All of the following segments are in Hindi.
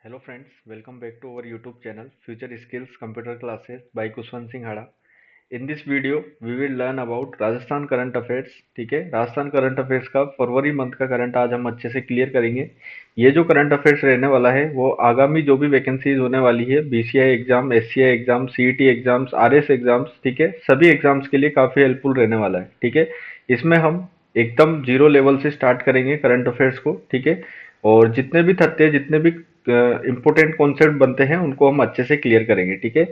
Hello friends, welcome back to our YouTube channel Future Skills Computer Classes by Kushwant Singh Hada. In this video, we will learn about Rajasthan current affairs. ठीक है, राजस्थान करंट अफेयर्स का फरवरी मंथ का करंट आज हम अच्छे से क्लियर करेंगे। ये जो करंट अफेयर्स रहने वाला है वो आगामी जो भी वैकेंसीज होने वाली है, BCI exam, SCI exam, CET exams, RS exams, ठीक है, सभी एग्जाम्स के लिए काफी हेल्पफुल रहने वाला है। ठीक है, इसमें हम एकदम जीरो लेवल से स्टार्ट करेंगे करंट अफेयर्स को। ठीक है, और जितने भी तथ्य, जितने भी इंपॉर्टेंट कॉन्सेप्ट बनते हैं उनको हम अच्छे से क्लियर करेंगे। ठीक है,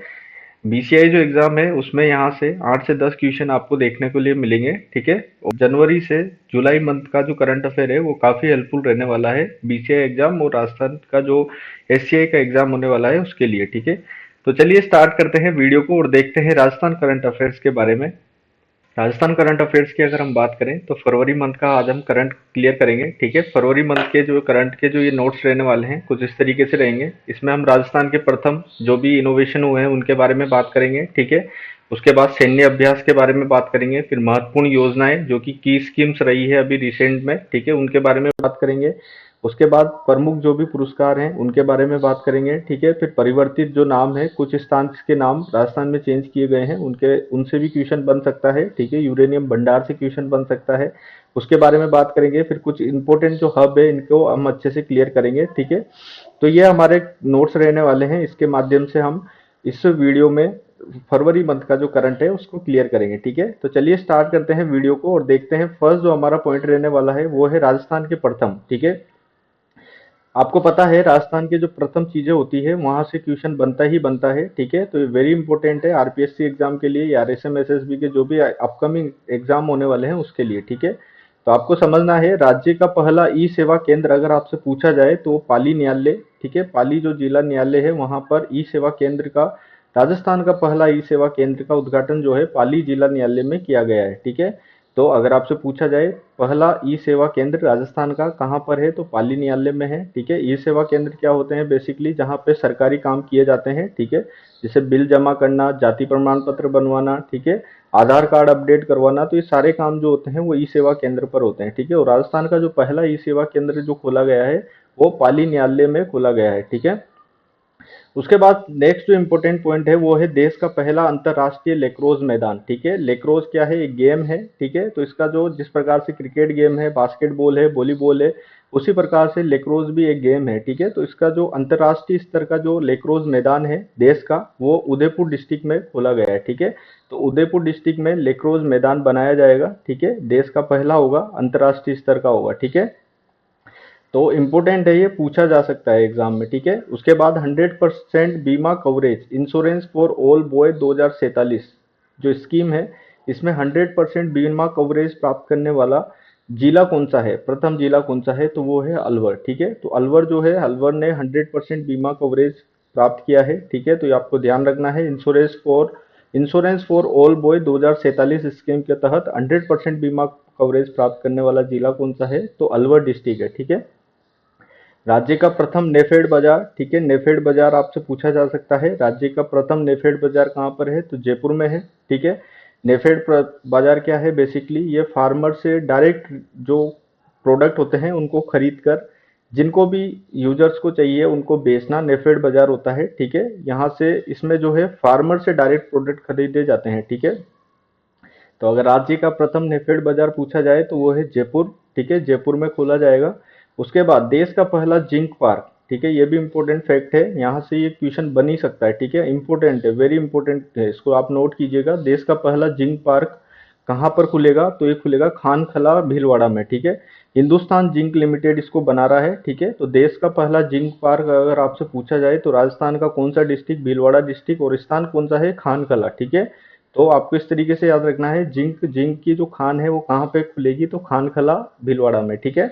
बीसीआई जो एग्जाम है उसमें यहाँ से 8 से 10 क्वेश्चन आपको देखने को लिए मिलेंगे। ठीक है, और जनवरी से जुलाई मंथ का जो करंट अफेयर है वो काफी हेल्पफुल रहने वाला है बीसीआई एग्जाम और राजस्थान का जो एससीआई का एग्जाम होने वाला है उसके लिए। ठीक है, तो चलिए स्टार्ट करते हैं वीडियो को और देखते हैं राजस्थान करंट अफेयर्स के बारे में। राजस्थान करंट अफेयर्स की अगर हम बात करें तो फरवरी मंथ का आज हम करंट क्लियर करेंगे। ठीक है, फरवरी मंथ के जो करंट के जो ये नोट्स रहने वाले हैं कुछ इस तरीके से रहेंगे। इसमें हम राजस्थान के प्रथम जो भी इनोवेशन हुए हैं उनके बारे में बात करेंगे। ठीक है, उसके बाद सैन्य अभ्यास के बारे में बात करेंगे, फिर महत्वपूर्ण योजनाएं जो कि की स्कीम्स रही है अभी रिसेंट में, ठीक है, उनके बारे में बात करेंगे। उसके बाद प्रमुख जो भी पुरस्कार हैं उनके बारे में बात करेंगे। ठीक है, फिर परिवर्तित जो नाम है, कुछ स्थान के नाम राजस्थान में चेंज किए गए हैं, उनके उनसे भी क्वेश्चन बन सकता है। ठीक है, यूरेनियम भंडार से क्वेश्चन बन सकता है, उसके बारे में बात करेंगे। फिर कुछ इंपॉर्टेंट जो हब है इनको हम अच्छे से क्लियर करेंगे। ठीक है, तो ये हमारे नोट्स रहने वाले हैं, इसके माध्यम से हम इस वीडियो में फरवरी मंथ का जो करंट है उसको क्लियर करेंगे। ठीक है, तो चलिए स्टार्ट करते हैं वीडियो को और देखते हैं। फर्स्ट जो हमारा पॉइंट रहने वाला है वो है राजस्थान के प्रथम। ठीक है, आपको पता है राजस्थान के जो प्रथम चीजें होती है वहां से क्वेश्चन बनता ही बनता है। ठीक है, तो ये वेरी इंपॉर्टेंट है आरपीएससी एग्जाम के लिए या आरएसएम एसएसबी के जो भी अपकमिंग एग्जाम होने वाले हैं उसके लिए। ठीक है, तो आपको समझना है राज्य का पहला ई सेवा केंद्र अगर आपसे पूछा जाए तो पाली न्यायालय। ठीक है, पाली जो जिला न्यायालय है वहां पर ई सेवा केंद्र का, राजस्थान का पहला ई सेवा केंद्र का उद्घाटन जो है पाली जिला न्यायालय में किया गया है। ठीक है, तो अगर आपसे पूछा जाए पहला ई सेवा केंद्र राजस्थान का कहाँ पर है तो पाली न्यायालय में है। ठीक है, ई सेवा केंद्र क्या होते हैं, बेसिकली जहाँ पे सरकारी काम किए जाते हैं। ठीक है, जैसे बिल जमा करना, जाति प्रमाण पत्र बनवाना, ठीक है, आधार कार्ड अपडेट करवाना, तो ये सारे काम जो होते हैं वो ई सेवा केंद्र पर होते हैं। ठीक है, और राजस्थान का जो पहला ई सेवा केंद्र जो खोला गया है वो पाली न्यायालय में खोला गया है। ठीक है, उसके बाद नेक्स्ट जो इम्पोर्टेंट पॉइंट है वो है देश का पहला अंतरराष्ट्रीय लेक्रोज मैदान। ठीक है, लेक्रोज क्या है, एक गेम है। ठीक है, तो इसका जो जिस प्रकार से क्रिकेट गेम है, बास्केटबॉल है, वॉलीबॉल है, उसी प्रकार से लेक्रोज भी एक गेम है। ठीक है, तो इसका जो अंतरराष्ट्रीय स्तर का जो लेक्रोज मैदान है देश का वो उदयपुर डिस्ट्रिक्ट में खोला गया है। ठीक है, तो उदयपुर डिस्ट्रिक्ट में लेक्रोज मैदान बनाया जाएगा। ठीक है, देश का पहला होगा, अंतरराष्ट्रीय स्तर का होगा। ठीक है, तो इम्पोर्टेंट है, ये पूछा जा सकता है एग्जाम में। ठीक है, उसके बाद 100% बीमा coverage insurance for all boy 2047 जो स्कीम है, इसमें 100% बीमा कवरेज प्राप्त करने वाला जिला कौन सा है, प्रथम जिला कौन सा है तो वो है अलवर। ठीक है, तो अलवर जो है, अलवर ने 100% बीमा कवरेज प्राप्त किया है। ठीक है, तो ये आपको ध्यान रखना है। Insurance for all boy 2047 scheme के तहत 100% बीमा कवरेज प्राप्त करने वाला जिला कौन सा है तो अलवर डिस्ट्रिक्ट है। ठीक है, राज्य का प्रथम नेफेड बाजार। ठीक है, नेफेड बाजार आपसे पूछा जा सकता है, राज्य का प्रथम नेफेड बाजार कहाँ पर है तो जयपुर में है। ठीक है, बाजार क्या है, बेसिकली ये फार्मर से डायरेक्ट जो प्रोडक्ट होते हैं उनको खरीद कर जिनको भी यूजर्स को चाहिए उनको बेचना नेफेड बाजार होता है। ठीक है, यहाँ से इसमें जो है फार्मर से डायरेक्ट प्रोडक्ट खरीदे जाते हैं। ठीक है, तो अगर राज्य का प्रथम नेफेड बाजार पूछा जाए तो वो है जयपुर। ठीक है, जयपुर में खोला जाएगा। उसके बाद देश का पहला जिंक पार्क। ठीक है, ये भी इंपॉर्टेंट फैक्ट है, यहाँ से ये क्वेश्चन बन ही सकता है। ठीक है, इंपॉर्टेंट है, वेरी इंपॉर्टेंट है, इसको आप नोट कीजिएगा। देश का पहला जिंक पार्क कहाँ पर खुलेगा तो ये खुलेगा खानखला भीलवाड़ा में। ठीक है, हिंदुस्तान जिंक लिमिटेड इसको बना रहा है। ठीक है, तो देश का पहला जिंक पार्क अगर आपसे पूछा जाए तो राजस्थान का कौन सा डिस्ट्रिक्ट, भीलवाड़ा डिस्ट्रिक्ट, और स्थान कौन सा है, खानखला। ठीक है, तो आपको इस तरीके से याद रखना है, जिंक जिंक की जो खान है वो कहाँ पे खुलेगी तो खानखला भीलवाड़ा में। ठीक है,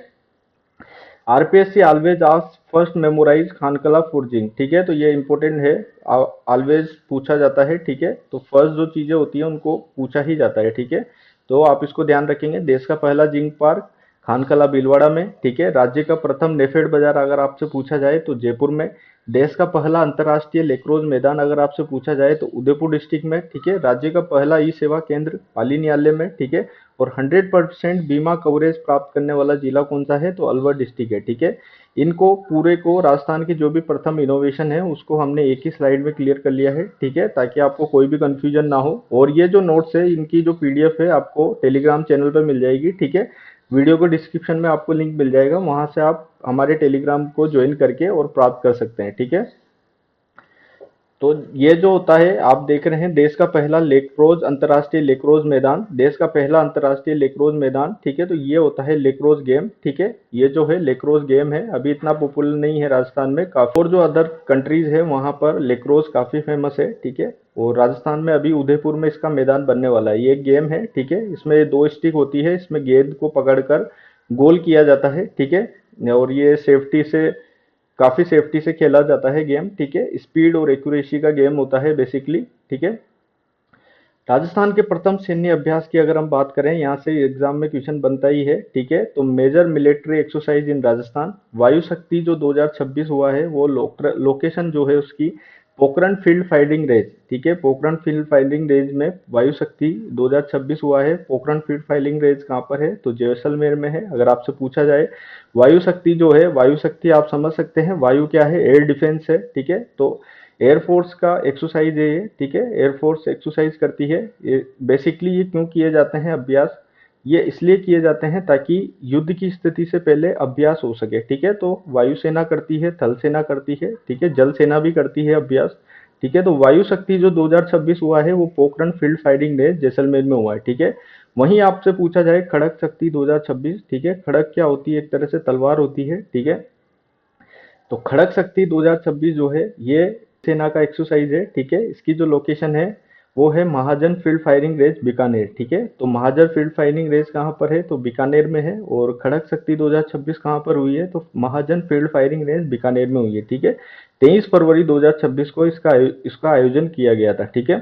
RPSC always ask first memorise खानकला फॉर जिंक। ठीक है, तो ये इंपॉर्टेंट है, ऑलवेज पूछा जाता है। ठीक है, तो फर्स्ट जो चीजें होती है उनको पूछा ही जाता है। ठीक है, तो आप इसको ध्यान रखेंगे, देश का पहला जिंक पार्क खानकला भीलवाड़ा में। ठीक है, राज्य का प्रथम नेफेड बाजार अगर आपसे पूछा जाए तो जयपुर में, देश का पहला अंतर्राष्ट्रीय लेक्रोज मैदान अगर आपसे पूछा जाए तो उदयपुर डिस्ट्रिक्ट में, ठीक है। राज्य का पहला ई सेवा केंद्र पाली न्यायालय में, ठीक है। और 100% बीमा कवरेज प्राप्त करने वाला जिला कौन सा है, तो अलवर डिस्ट्रिक्ट है, ठीक है। इनको पूरे को राजस्थान की जो भी प्रथम इनोवेशन है उसको हमने एक ही स्लाइड में क्लियर कर लिया है, ठीक है, ताकि आपको कोई भी कंफ्यूजन ना हो। और ये जो नोट्स है इनकी जो पीडीएफ है आपको टेलीग्राम चैनल पर मिल जाएगी, ठीक है। वीडियो को डिस्क्रिप्शन में आपको लिंक मिल जाएगा, वहां से आप हमारे टेलीग्राम को ज्वाइन करके और प्राप्त कर सकते हैं, ठीक है। तो ये जो होता है आप देख रहे हैं, देश का पहला लेक्रोज अंतर्राष्ट्रीय लेक्रोज मैदान, देश का पहला अंतर्राष्ट्रीय लेक्रोज मैदान, ठीक है। तो ये होता है लेक्रोज गेम, ठीक है। ये जो है लेक्रोज गेम है, अभी इतना पॉपुलर नहीं है राजस्थान में काफी, और जो अदर कंट्रीज है वहां पर लेक्रोज काफी फेमस है, ठीक है। और राजस्थान में अभी उदयपुर में इसका मैदान बनने वाला है। ये एक गेम है, ठीक है। इसमें दो स्टिक होती है, इसमें गेंद को पकड़कर गोल किया जाता है, ठीक है। और ये सेफ्टी से, काफी सेफ्टी से खेला जाता है गेम, ठीक है। स्पीड और एक्यूरेसी का गेम होता है बेसिकली, ठीक है। राजस्थान के प्रथम सैन्य अभ्यास की अगर हम बात करें, यहाँ से एग्जाम में क्वेश्चन बनता ही है, ठीक है। तो major military exercise in Rajasthan Vayu Shakti जो 2026 हुआ है वो लोकेशन जो है उसकी पोखरण फील्ड फायरिंग रेंज, ठीक है। पोखरण फील्ड फायरिंग रेंज में वायु शक्ति 2026 हुआ है। पोखरण फील्ड फायरिंग रेंज कहाँ पर है, तो जैसलमेर में है। अगर आपसे पूछा जाए वायु शक्ति जो है, वायु शक्ति आप समझ सकते हैं वायु क्या है, एयर डिफेंस है, ठीक है। तो एयरफोर्स का एक्सरसाइज है ये, ठीक है। एयरफोर्स एक्सरसाइज करती है ये। बेसिकली ये क्यों किए जाते हैं अभ्यास, ये इसलिए किए जाते हैं ताकि युद्ध की स्थिति से पहले अभ्यास हो सके, ठीक है। तो वायुसेना करती है, थल सेना करती है, ठीक है, जल सेना भी करती है अभ्यास, ठीक है। तो वायु शक्ति जो 2026 हुआ है वो Pokhran field firing range Jaisalmer में हुआ है, ठीक है। वहीं आपसे पूछा जाए खड़क शक्ति 2026, ठीक है। खड़क क्या होती है, एक तरह से तलवार होती है, ठीक है। तो खड़क शक्ति 2026 जो है ये सेना का एक्सरसाइज है, ठीक है। इसकी जो लोकेशन है वो है महाजन फील्ड फायरिंग रेंज बीकानेर, ठीक है। तो महाजन फील्ड फायरिंग रेंज कहाँ पर है, तो बीकानेर में है। और खड़क शक्ति 2026 कहाँ पर हुई है, तो Mahajan field firing range Bikaner में हुई है, ठीक है। 23 फरवरी 2026 को इसका आयोजन किया गया था, ठीक है।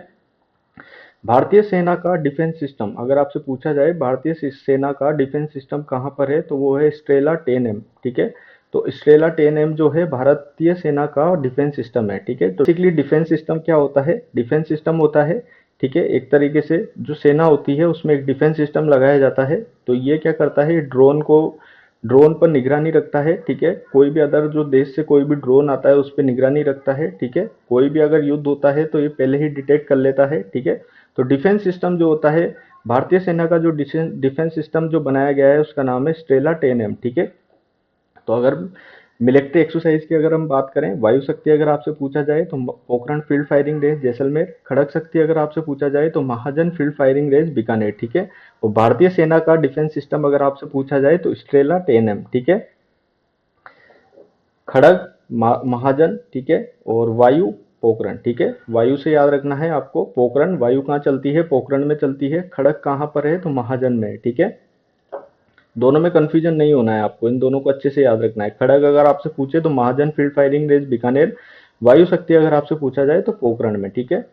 भारतीय सेना का डिफेंस सिस्टम अगर आपसे पूछा जाए भारतीय सेना का डिफेंस सिस्टम कहाँ पर है, तो वो है स्ट्रेला 10M, ठीक है। तो स्ट्रेला 10M जो है भारतीय सेना का डिफेंस सिस्टम है, ठीक है। तो बेसिकली डिफेंस सिस्टम क्या होता है, डिफेंस सिस्टम होता है, ठीक है, एक तरीके से जो सेना होती है उसमें एक डिफेंस सिस्टम लगाया जाता है। तो ये क्या करता है, ड्रोन पर निगरानी रखता है, ठीक है। कोई भी अदर जो देश से कोई भी ड्रोन आता है उस पर निगरानी रखता है, ठीक है। कोई भी अगर युद्ध होता है तो ये पहले ही डिटेक्ट कर लेता है, ठीक है। तो डिफेंस सिस्टम जो होता है भारतीय सेना का, जो डिफेंस सिस्टम जो बनाया गया है उसका नाम है स्ट्रेला 10M, ठीक है। तो अगर मिलिट्री एक्सरसाइज की अगर हम बात करें, वायु शक्ति अगर आपसे पूछा जाए तो Pokhran field firing range Jaisalmer, Khadak Shakti अगर आपसे पूछा जाए तो Mahajan field firing range Bikaner, ठीक है। और भारतीय सेना का डिफेंस सिस्टम अगर आपसे पूछा जाए तो स्ट्रेला 10M, ठीक है। खड़ग महाजन, ठीक है। और वायु पोखरण, ठीक है। वायु से याद रखना है आपको, पोखरण वायु कहाँ चलती है, पोखरण में चलती है। खड़ग कहाँ पर है, तो महाजन में है, ठीक है। दोनों में कंफ्यूजन नहीं होना है आपको, इन दोनों को अच्छे से याद रखना है। खड़ग अगर आपसे पूछे तो Mahajan field firing range Bikaner, वायु शक्ति अगर आपसे पूछा जाए तो पोखरण में, ठीक है।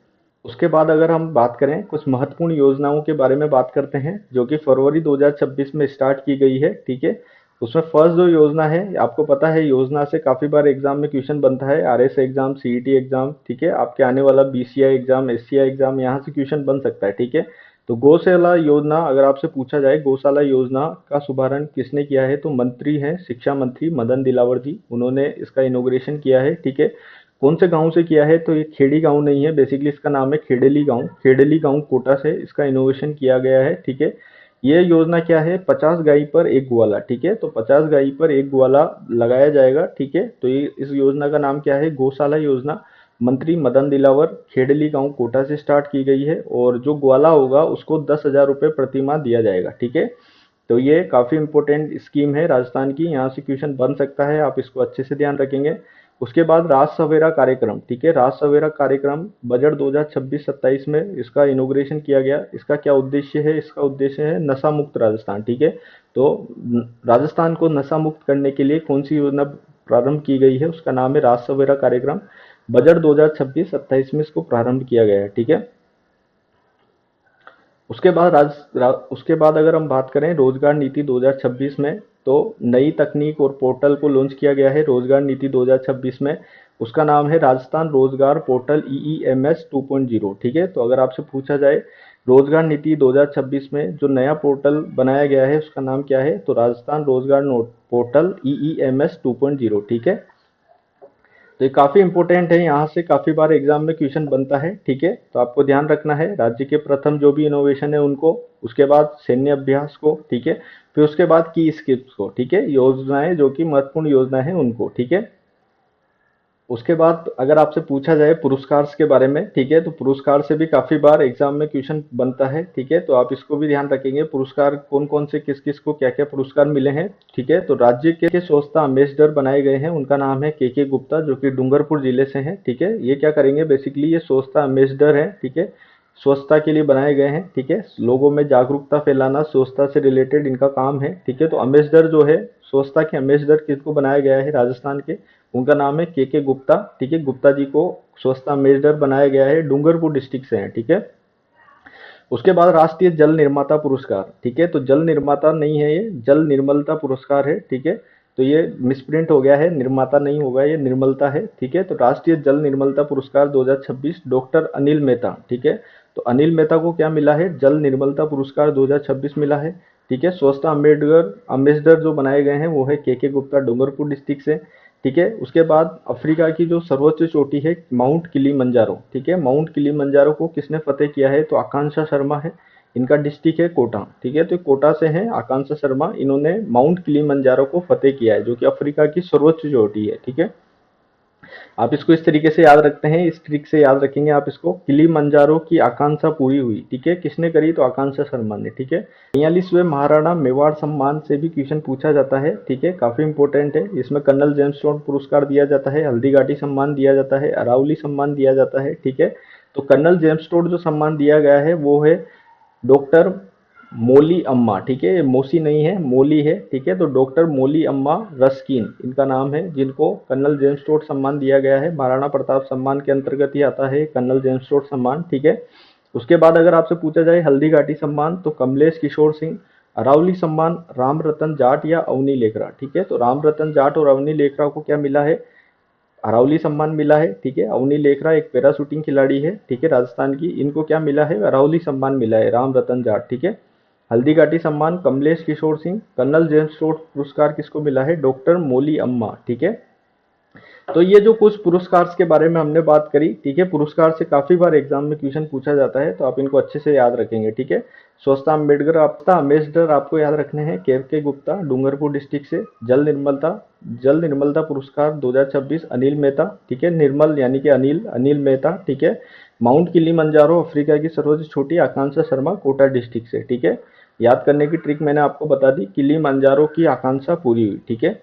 उसके बाद अगर हम बात करें कुछ महत्वपूर्ण योजनाओं के बारे में बात करते हैं जो कि फरवरी 2026 में स्टार्ट की गई है, ठीक है। उसमें फर्स्ट जो योजना है, आपको पता है योजना से काफी बार एग्जाम में क्वेश्चन बनता है, आरएस एग्जाम, सीईटी एग्जाम, ठीक है। आपके आने वाला बीसीआई एग्जाम, एससीआई एग्जाम, यहाँ से क्वेश्चन बन सकता है, ठीक है। तो गौशाला योजना अगर आपसे पूछा जाए, गौशाला योजना का शुभारंभ किसने किया है, तो मंत्री हैं शिक्षा मंत्री मदन दिलावर जी, उन्होंने इसका इनोग्रेशन किया है, ठीक है। कौन से गांव से किया है, तो ये खेड़ी गांव नहीं है, बेसिकली इसका नाम है खेड़ेली गांव। खेड़ेली गांव कोटा से इसका इनोवेशन किया गया है, ठीक है। ये योजना क्या है, 50 गाय पर एक ग्वाला, ठीक है। तो 50 गाय पर एक ग्वाला लगाया जाएगा, ठीक है। तो ये इस योजना का नाम क्या है, गौशाला योजना। मंत्री मदन दिलावर, खेड़ेली गांव कोटा से स्टार्ट की गई है। और जो ग्वाला होगा उसको 10,000 रुपये प्रति माह दिया जाएगा, ठीक है। तो ये काफी इंपॉर्टेंट स्कीम है राजस्थान की, यहाँ से क्वेश्चन बन सकता है, आप इसको अच्छे से ध्यान रखेंगे। उसके बाद राज सवेरा कार्यक्रम, ठीक है। राज सवेरा कार्यक्रम बजट 2026-27 में इसका इनोग्रेशन किया गया। इसका क्या उद्देश्य है, इसका उद्देश्य है नशा मुक्त राजस्थान, ठीक है। तो राजस्थान को नशा मुक्त करने के लिए कौन सी योजना प्रारंभ की गई है, उसका नाम है राज सवेरा कार्यक्रम। बजट 2026-27 में इसको प्रारंभ किया गया है, ठीक है। उसके बाद अगर हम बात करें रोजगार नीति 2026 में, तो नई तकनीक और पोर्टल को लॉन्च किया गया है रोजगार नीति 2026 में। उसका नाम है राजस्थान रोजगार पोर्टल EEMS 2.0। ठीक है, तो अगर आपसे पूछा जाए रोजगार नीति 2026 में जो नया पोर्टल बनाया गया है उसका नाम क्या है, तो राजस्थान रोजगार नोट पोर्टल EEMS 2.0। ठीक है, तो ये काफी इंपॉर्टेंट है, यहाँ से काफी बार एग्जाम में क्वेश्चन बनता है। ठीक है, तो आपको ध्यान रखना है राज्य के प्रथम जो भी इनोवेशन है उनको, उसके बाद सैन्य अभ्यास को, ठीक है, फिर उसके बाद की स्किल्स को, ठीक है, योजनाएं जो कि महत्वपूर्ण योजना है उनको। ठीक है, उसके बाद अगर आपसे पूछा जाए पुरस्कार के बारे में, ठीक है, तो पुरस्कार से भी काफी बार एग्जाम में क्वेश्चन बनता है। ठीक है, तो आप इसको भी ध्यान रखेंगे, पुरस्कार कौन कौन से किस किस को क्या क्या पुरस्कार मिले हैं। ठीक है, तो राज्य के स्वच्छता एम्बेसडर बनाए गए हैं, उनका नाम है के गुप्ता, जो कि डूंगरपुर जिले से हैं। ठीक है, ये क्या करेंगे, बेसिकली ये स्वच्छता एम्बेसडर है। ठीक है, स्वच्छता के लिए बनाए गए हैं। ठीक है, लोगों में जागरूकता फैलाना, स्वच्छता से रिलेटेड इनका काम है। ठीक है, तो अम्बेसडर जो है, स्वच्छता के अम्बेसडर किसको बनाया गया है, राजस्थान के, उनका नाम है के गुप्ता। ठीक है, गुप्ता जी को स्वच्छता अम्बेसडर बनाया गया है, डूंगरपुर डिस्ट्रिक्ट से हैं। ठीक है, उसके बाद राष्ट्रीय जल निर्माता पुरस्कार। ठीक है, तो जल निर्माता नहीं है, ये जल निर्मलता पुरस्कार है। ठीक है, तो ये मिसप्रिंट हो गया है, निर्माता नहीं होगा, ये निर्मलता है। ठीक है, तो राष्ट्रीय जल निर्मलता पुरस्कार 2026 डॉक्टर अनिल मेहता। ठीक है, तो अनिल मेहता को क्या मिला है, जल निर्मलता पुरस्कार 2026 मिला है। ठीक है, स्वच्छता अम्बेडकर अम्बेसडर जो बनाए गए हैं वो है के गुप्ता, डूंगरपुर डिस्ट्रिक्ट से। ठीक है, उसके बाद अफ्रीका की जो सर्वोच्च चोटी है माउंट किलीमंजारो। ठीक है, माउंट किलीमंजारो को किसने फतेह किया है, तो आकांक्षा शर्मा है, इनका डिस्ट्रिक्ट है कोटा। ठीक है, तो कोटा से है आकांक्षा शर्मा, इन्होंने माउंट किलीमंजारो को फतेह किया है, जो कि अफ्रीका की सर्वोच्च चोटी है। ठीक है, आप इसको इस तरीके से याद रखते हैं, इस ट्रिक से याद रखेंगे आप इसको, किलीमंजारो की आकांक्षा पूरी हुई। ठीक है, किसने करी, तो आकांक्षा शर्मा ने। ठीक है, 43वें महाराणा मेवाड़ सम्मान से भी क्वेश्चन पूछा जाता है। ठीक है, काफी इंपॉर्टेंट है, इसमें कर्नल जेम्स टोड पुरस्कार दिया जाता है, हल्दीघाटी सम्मान दिया जाता है, अरावली सम्मान दिया जाता है। ठीक है, तो कर्नल जेम्स टोड जो सम्मान दिया गया है वो है डॉक्टर मोली अम्मा। ठीक है, ये मोसी नहीं है, मोली है। ठीक है, तो डॉक्टर मोली अम्मा रस्किन इनका नाम है, जिनको कर्नल जेम्स टोड सम्मान दिया गया है। महाराणा प्रताप सम्मान के अंतर्गत ही आता है कर्नल जेम्स टोड सम्मान। ठीक है, उसके बाद अगर आपसे पूछा जाए हल्दीघाटी सम्मान, तो कमलेश किशोर सिंह, अरावली सम्मान राम रतन जाट या अवनी लेखरा। ठीक है, तो राम रतन जाट और अवनी लेखरा को क्या मिला है, अरावली सम्मान मिला है। ठीक है, अवनी लेखरा एक पैरा शूटिंग खिलाड़ी है, ठीक है, राजस्थान की, इनको क्या मिला है, अरावली सम्मान मिला है, राम रतन जाट। ठीक है, हल्दीघाटी सम्मान Kamlesh Kishore Singh, colonel James Tod पुरस्कार किसको मिला है, डॉक्टर मोली अम्मा। ठीक है, तो ये जो कुछ पुरस्कार के बारे में हमने बात करी। ठीक है, पुरस्कार से काफी बार एग्जाम में क्वेश्चन पूछा जाता है, तो आप इनको अच्छे से याद रखेंगे। ठीक है, स्वच्छता अम्बेडकर आपका अम्बेसडर आपको याद रखने हैं के गुप्ता, डूंगरपुर डिस्ट्रिक्ट से। जल निर्मलता पुरस्कार 2026 अनिल मेहता। ठीक है, निर्मल यानी कि अनिल, अनिल मेहता। ठीक है, माउंट किलीमंजारो अफ्रीका की सर्वोच्च चोटी आकांक्षा शर्मा कोटा डिस्ट्रिक्ट से। ठीक है, याद करने की ट्रिक मैंने आपको बता दी, किलीमंजारो की आकांक्षा पूरी हुई। ठीक है,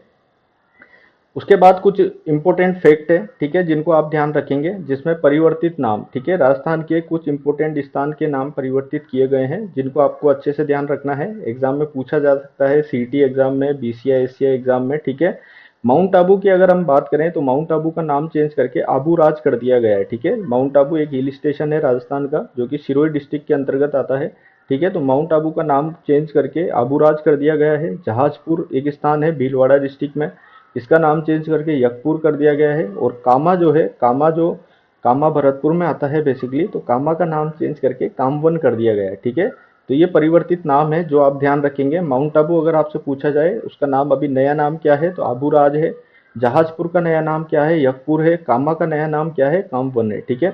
उसके बाद कुछ इंपॉर्टेंट फैक्ट है, ठीक है, जिनको आप ध्यान रखेंगे, जिसमें परिवर्तित नाम। ठीक है, राजस्थान के कुछ इंपॉर्टेंट स्थान के नाम परिवर्तित किए गए हैं, जिनको आपको अच्छे से ध्यान रखना है, एग्जाम में पूछा जा सकता है, सीटी एग्जाम में, बीसीआई एशिया एग्जाम में। ठीक है, माउंट आबू की अगर हम बात करें तो माउंट आबू का नाम चेंज करके आबू राज कर दिया गया है। ठीक है, माउंट आबू एक हिल स्टेशन है राजस्थान का, जो कि सिरोही डिस्ट्रिक्ट के अंतर्गत आता है। ठीक है, तो माउंट आबू का नाम चेंज करके आबू राज कर दिया गया है। जहाजपुर एक स्थान है भीलवाड़ा डिस्ट्रिक्ट में, इसका नाम चेंज करके यकपुर कर दिया गया है। और कामा जो है, कामा भरतपुर में आता है बेसिकली, तो कामा का नाम चेंज करके कामवन कर दिया गया है। ठीक है, तो ये परिवर्तित नाम है जो आप ध्यान रखेंगे। माउंट आबू अगर आपसे पूछा जाए उसका नाम अभी नया नाम क्या है, तो आबू राज है। जहाजपुर का नया नाम क्या है, यकपुर है। कामा का नया नाम क्या है, कामवन है। ठीक है,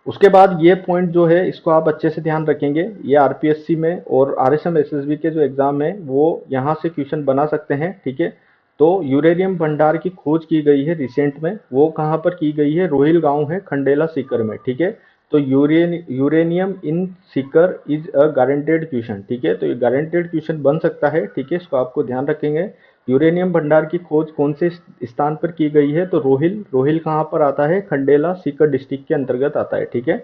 उसके बाद ये पॉइंट जो है इसको आप अच्छे से ध्यान रखेंगे, ये आरपीएससी में और आरएसएम एसएसबी के जो एग्जाम है वो यहाँ से क्वेश्चन बना सकते हैं। ठीक है, तो यूरेनियम भंडार की खोज की गई है रिसेंट में, वो कहाँ पर की गई है, रोहिल गांव है खंडेला सीकर में। ठीक है, तो uranium in Sikar is a guaranteed question. ठीक है, तो ये गारंटेड क्वेश्चन बन सकता है। ठीक है, इसको आपको ध्यान रखेंगे। यूरेनियम भंडार की खोज कौन से स्थान पर की गई है, तो रोहिल, रोहिल कहाँ पर आता है, खंडेला सीकर डिस्ट्रिक्ट के अंतर्गत आता है। ठीक है,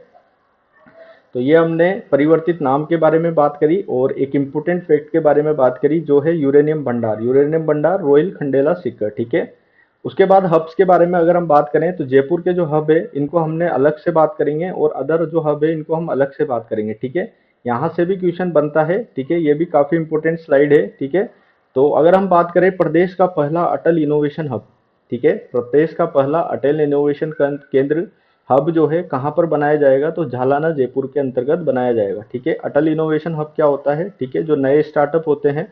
तो ये हमने परिवर्तित नाम के बारे में बात करी और एक इम्पोर्टेंट फैक्ट के बारे में बात करी, जो है यूरेनियम भंडार, यूरेनियम भंडार रोहिल खंडेला सीकर। ठीक है, उसके बाद हब्स के बारे में अगर हम बात करें तो जयपुर के जो हब है इनको हमने अलग से बात करेंगे, और अदर जो हब है इनको हम अलग से बात करेंगे। ठीक है, यहाँ से भी क्वेश्चन बनता है। ठीक है, ये भी काफी इंपॉर्टेंट स्लाइड है। ठीक है, तो अगर हम बात करें प्रदेश का पहला अटल इनोवेशन हब, ठीक है, प्रदेश का पहला अटल इनोवेशन केंद्र हब जो है कहाँ पर बनाया जाएगा, तो झालाना जयपुर के अंतर्गत बनाया जाएगा, ठीक है। अटल इनोवेशन हब क्या होता है, ठीक है, जो नए स्टार्टअप होते हैं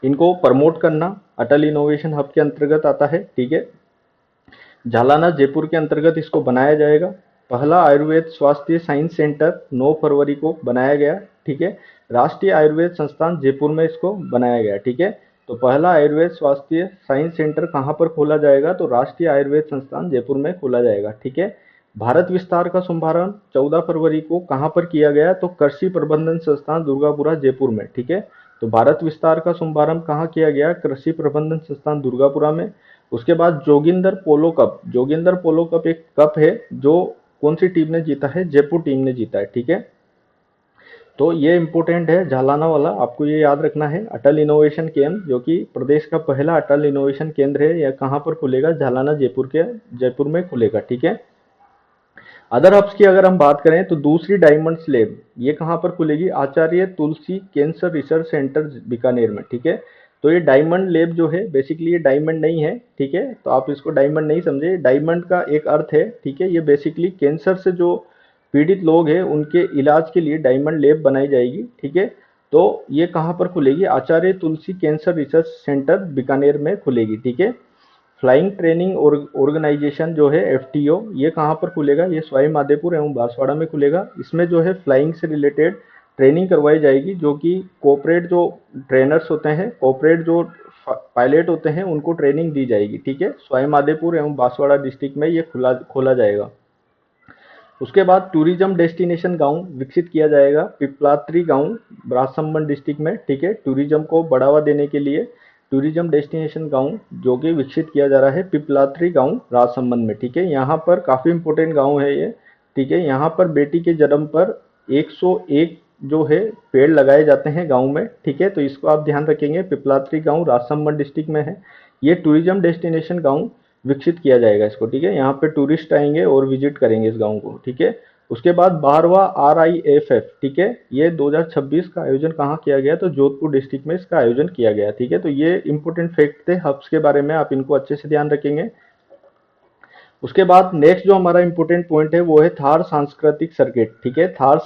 इनको प्रमोट करना अटल इनोवेशन हब के अंतर्गत आता है, ठीक है। झालाना जयपुर के अंतर्गत इसको बनाया जाएगा। पहला आयुर्वेद स्वास्थ्य साइंस सेंटर 9 फरवरी को बनाया गया, ठीक है। राष्ट्रीय आयुर्वेद संस्थान जयपुर में इसको बनाया गया, ठीक है। तो पहला आयुर्वेद स्वास्थ्य साइंस सेंटर कहाँ पर खोला जाएगा, तो राष्ट्रीय आयुर्वेद संस्थान जयपुर में खोला जाएगा, ठीक है। भारत विस्तार का शुभारंभ 14 फरवरी को कहाँ पर किया गया, तो कृषि प्रबंधन संस्थान दुर्गापुरा जयपुर में, ठीक है। तो भारत विस्तार का शुभारंभ कहाँ किया गया, कृषि प्रबंधन संस्थान दुर्गापुरा में। उसके बाद जोगिंदर पोलो कप, जोगिंदर पोलो कप एक कप है जो कौन सी टीम ने जीता है, जयपुर टीम ने जीता है, ठीक है। तो ये इंपॉर्टेंट है झालाना वाला, आपको ये याद रखना है। अटल इनोवेशन केंद्र जो कि प्रदेश का पहला अटल इनोवेशन केंद्र है, यह कहाँ पर खुलेगा, झालाना जयपुर में खुलेगा, ठीक है। अदर हब्स की अगर हम बात करें तो दूसरी डायमंड स्लैब ये कहाँ पर खुलेगी, आचार्य तुलसी कैंसर रिसर्च सेंटर बीकानेर में, ठीक है। तो ये डायमंड लैब जो है बेसिकली ये डायमंड नहीं है, ठीक है, तो आप इसको डायमंड नहीं समझे। डायमंड का एक अर्थ है, ठीक है, ये बेसिकली कैंसर से जो पीड़ित लोग हैं उनके इलाज के लिए डायमंड लैब बनाई जाएगी, ठीक है। तो ये कहाँ पर खुलेगी, आचार्य तुलसी कैंसर रिसर्च सेंटर बीकानेर में खुलेगी, ठीक है। फ्लाइंग ट्रेनिंग ऑर्गेनाइजेशन जो है एफटीओ ये कहाँ पर खुलेगा, ये सवाई माधोपुर एवं बांसवाड़ा में खुलेगा। इसमें जो है फ्लाइंग से रिलेटेड ट्रेनिंग करवाई जाएगी, जो कि कोऑपरेट जो ट्रेनर्स होते हैं, कोऑपरेट जो पायलट होते हैं उनको ट्रेनिंग दी जाएगी, ठीक है। सवाई माधोपुर एवं बांसवाड़ा डिस्ट्रिक्ट में ये खोला जाएगा। उसके बाद टूरिज्म डेस्टिनेशन गांव विकसित किया जाएगा पिपलात्री गांव राजसमंद डिस्ट्रिक्ट में, ठीक है। टूरिज्म को बढ़ावा देने के लिए टूरिज्म डेस्टिनेशन गांव जो कि विकसित किया जा रहा है पिपलात्री गांव राजसमंद में, ठीक है। यहाँ पर काफ़ी इंपॉर्टेंट गांव है ये, ठीक है। यहाँ पर बेटी के जन्म पर 101 जो है पेड़ लगाए जाते हैं गांव में, ठीक है। तो इसको आप ध्यान रखेंगे, पिपलात्री गांव राजसमंद डिस्ट्रिक्ट में है। ये टूरिज्म डेस्टिनेशन गांव विकसित किया जाएगा इसको, ठीक है। यहाँ पे टूरिस्ट आएंगे और विजिट करेंगे इस गांव को, ठीक है। उसके बाद 12वां RIFF, ठीक है, ये 2026 का आयोजन कहाँ किया गया, तो जोधपुर डिस्ट्रिक्ट में इसका आयोजन किया गया, ठीक है। तो ये इंपॉर्टेंट फैक्ट थे हब्स के बारे में, आप इनको अच्छे से ध्यान रखेंगे। उसके बाद नेक्स्ट जो हमारा इंपॉर्टेंट पॉइंट है वो है थार सांस्कृतिक सर्किट, ठीक है। थार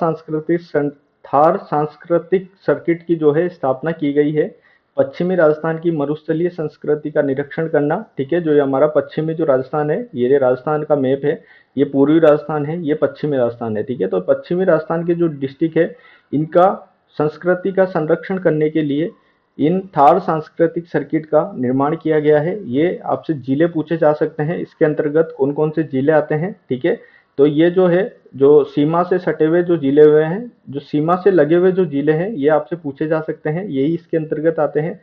सांस्कृतिक सर्किट की जो है स्थापना की गई है पश्चिमी राजस्थान की मरुस्थलीय संस्कृति का निरीक्षण करना, ठीक है। जो ये हमारा पश्चिमी जो राजस्थान है, ये राजस्थान का मैप है, ये पूर्वी राजस्थान है, ये पश्चिमी राजस्थान है, ठीक है। तो पश्चिमी राजस्थान के जो डिस्ट्रिक्ट है इनका संस्कृति का संरक्षण करने के लिए इन थार सांस्कृतिक सर्किट का निर्माण किया गया है। ये आपसे जिले पूछे जा सकते हैं, इसके अंतर्गत कौन कौन से जिले आते हैं, ठीक है। तो ये जो है जो सीमा से सटे हुए जो जिले हुए हैं, जो सीमा से लगे हुए जो जिले हैं ये आपसे पूछे जा सकते हैं, यही इसके अंतर्गत आते हैं।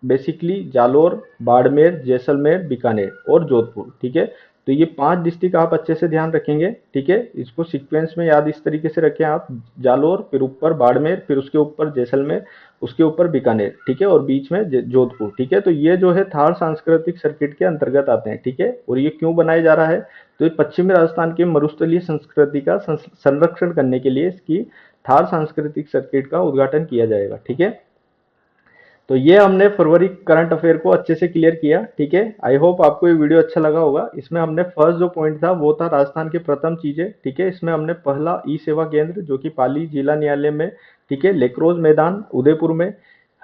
बेसिकली जालोर, बाड़मेर, जैसलमेर, बीकानेर और जोधपुर, ठीक है। तो ये 5 डिस्ट्रिक्ट आप अच्छे से ध्यान रखेंगे, ठीक है। इसको सीक्वेंस में याद इस तरीके से रखें आप, जालोर, फिर ऊपर बाड़मेर, फिर उसके ऊपर जैसलमेर, उसके ऊपर बीकानेर, ठीक है, और बीच में जोधपुर, ठीक है। तो ये जो है थार सांस्कृतिक सर्किट के अंतर्गत आते हैं, ठीक है। और ये क्यों बनाया जा रहा है, तो ये पश्चिमी राजस्थान के मरुस्थलीय संस्कृति का संरक्षण करने के लिए इसकी थार सांस्कृतिक सर्किट का उद्घाटन किया जाएगा, ठीक है। तो ये हमने फरवरी करंट अफेयर को अच्छे से क्लियर किया, ठीक है। आई होप आपको ये वीडियो अच्छा लगा होगा। इसमें हमने फर्स्ट जो पॉइंट था वो था राजस्थान के प्रथम चीजें, ठीक है। इसमें हमने पहला ई सेवा केंद्र जो कि पाली जिला न्यायालय में, ठीक है, लेक्रोज मैदान उदयपुर में,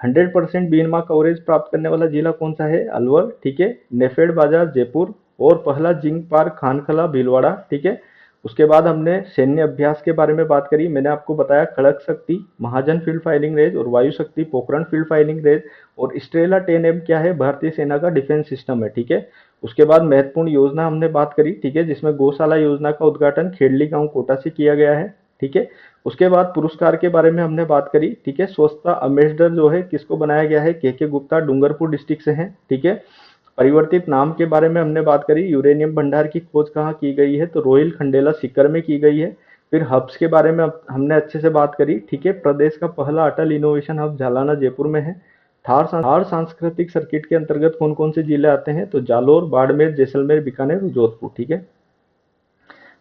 100% बीमा कवरेज प्राप्त करने वाला जिला कौन सा है, अलवर, ठीक है। नेफेड बाजार जयपुर, और पहला जिंक पार्क खानखला भीलवाड़ा, ठीक है। उसके बाद हमने सैन्य अभ्यास के बारे में बात करी, मैंने आपको बताया खड़क शक्ति महाजन फील्ड फायरिंग रेंज और वायु शक्ति पोखरण फील्ड फायरिंग रेंज, और स्ट्रेला 10M क्या है, भारतीय सेना का डिफेंस सिस्टम है, ठीक है। उसके बाद महत्वपूर्ण योजना हमने बात करी, ठीक है, जिसमें गौशाला योजना का उद्घाटन खेड़ली गांव कोटा से किया गया है, ठीक है। उसके बाद पुरस्कार के बारे में हमने बात करी, ठीक है। स्वच्छता अम्बेसडर जो है किसको बनाया गया है, के गुप्ता डूंगरपुर डिस्ट्रिक्ट से है, ठीक है। परिवर्तित नाम के बारे में हमने बात करी, यूरेनियम भंडार की खोज कहाँ की गई है, तो रोहिल खंडेला सीकर में की गई है। फिर हब्स के बारे में हमने अच्छे से बात करी, ठीक है। प्रदेश का पहला अटल इनोवेशन हब झालाना जयपुर में है। थार सांस्कृतिक सर्किट के अंतर्गत कौन कौन से जिले आते हैं, तो जालोर, बाड़मेर, जैसलमेर, बीकानेर और जोधपुर, ठीक है।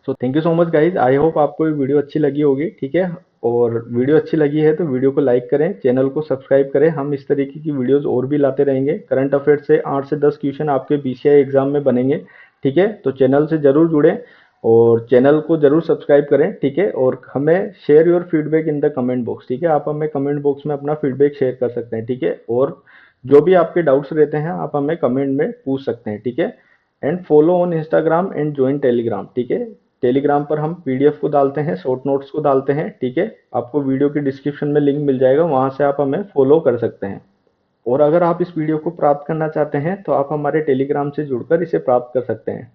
So thank you so much guys, I hope आपको ये वीडियो अच्छी लगी होगी, ठीक है। और वीडियो अच्छी लगी है तो वीडियो को लाइक करें, चैनल को सब्सक्राइब करें। हम इस तरीके की वीडियोस और भी लाते रहेंगे। करंट अफेयर से 8 से 10 क्वेश्चन आपके बीसीआई एग्जाम में बनेंगे, ठीक है। तो चैनल से जरूर जुड़ें और चैनल को जरूर सब्सक्राइब करें, ठीक है। और हमें share your feedback in the comment box, ठीक है। आप हमें कमेंट बॉक्स में अपना फीडबैक शेयर कर सकते हैं, ठीक है। और जो भी आपके डाउट्स रहते हैं आप हमें कमेंट में पूछ सकते हैं, ठीक है। And follow on Instagram and join Telegram, ठीक है। टेलीग्राम पर हम पीडीएफ को डालते हैं, शॉर्ट नोट्स को डालते हैं, ठीक है। आपको वीडियो की डिस्क्रिप्शन में लिंक मिल जाएगा, वहां से आप हमें फॉलो कर सकते हैं। और अगर आप इस वीडियो को प्राप्त करना चाहते हैं तो आप हमारे टेलीग्राम से जुड़कर इसे प्राप्त कर सकते हैं।